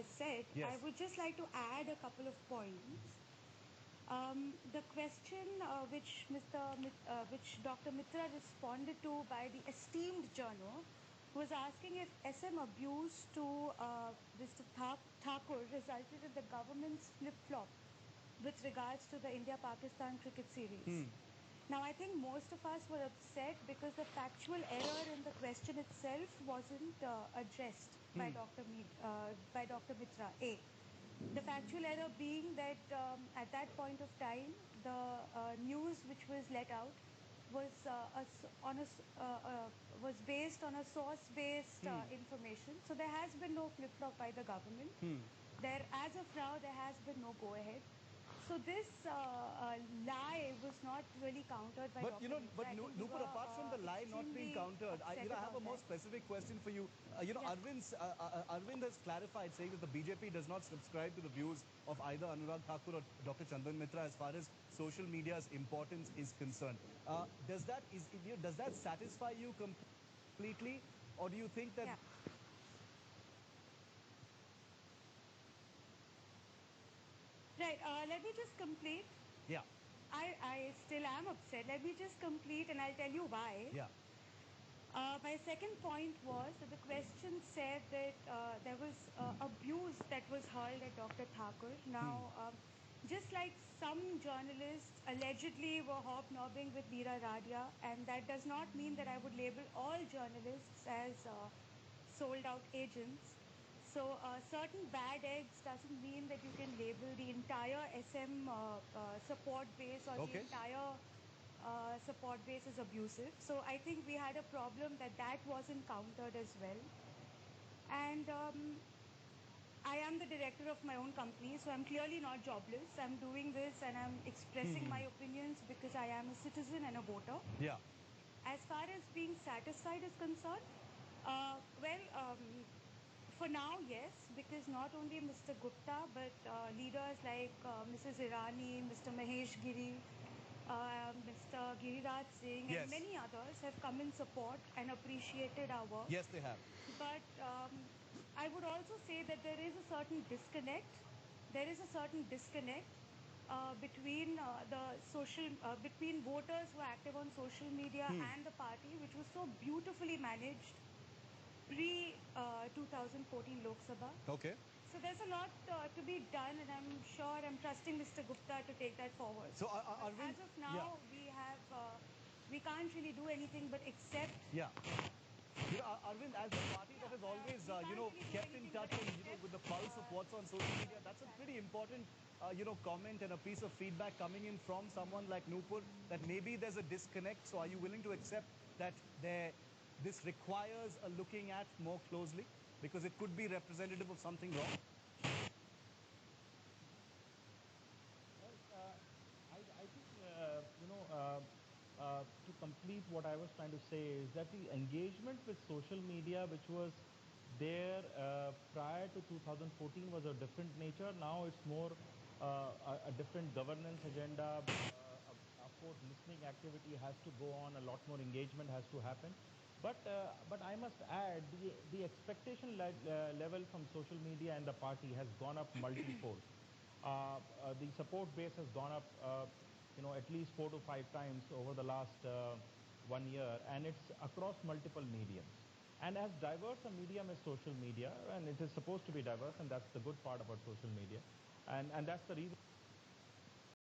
has said, I Yes. would just like to add a couple of points. The question which Dr. Mitra responded to by the esteemed journal was asking if SM abuse to Mr. Thakur resulted in the government's flip-flop with regards to the India-Pakistan cricket series. Now, I think most of us were upset because the factual error in the question itself wasn't addressed by Dr. Mitra. The factual error being that at that point of time, the news which was let out was was based on a source-based information. So there has been no flip-flop by the government. As of now, there has been no go-ahead. So this lie was not really countered by Dr. Mitra. But Nupur, apart from the lie not being countered, I have a more specific question for you. Arvind has clarified, saying that the BJP does not subscribe to the views of either Anurag Thakur or Dr. Chandan Mitra as far as social media's importance is concerned. Does that satisfy you completely, or do you think that? Right. Let me just complete. Yeah. I still am upset. Let me just complete and I'll tell you why. Yeah. My second point was that the question said that there was abuse that was hurled at Dr. Thakur. Now, just like some journalists allegedly were hobnobbing with Veera Radia, and that does not mean that I would label all journalists as sold out agents. So certain bad eggs doesn't mean that you can label the entire SM support base or the entire support base as abusive. So I think we had a problem that wasn't countered as well. And I am the director of my own company, so I'm clearly not jobless. I'm doing this and I'm expressing my opinions because I am a citizen and a voter. Yeah. As far as being satisfied is concerned, for now, yes, because not only Mr. Gupta, but leaders like Mrs. Irani, Mr. Mahesh Giri, Mr. Giriraj Singh, and many others have come in support and appreciated our work. Yes, they have. But I would also say that there is a certain disconnect. There is a certain disconnect between between voters who are active on social media and the party, which was so beautifully managed pre-2014 Lok Sabha. Okay. So there's a lot to be done, and I'm sure I'm trusting Mr. Gupta to take that forward. So Arvind, as of now, we can't really do anything but accept. Yeah. Arvind, as a party that has always, kept in touch and, with the pulse of what's on social media, that's a pretty important, comment and a piece of feedback coming in from someone like Nupur that maybe there's a disconnect. So are you willing to accept that this requires a looking at more closely because it could be representative of something wrong? Well, I think, to complete what I was trying to say is that the engagement with social media, which was there prior to 2014, was a different nature. Now it's more a different governance agenda. Of course, listening activity has to go on. A lot more engagement has to happen. But I must add, the expectation level from social media and the party has gone up multifold. The support base has gone up, at least 4 to 5 times over the last 1 year, and it's across multiple mediums. And as diverse a medium as social media, and it is supposed to be diverse, and that's the good part about social media, and that's the reason.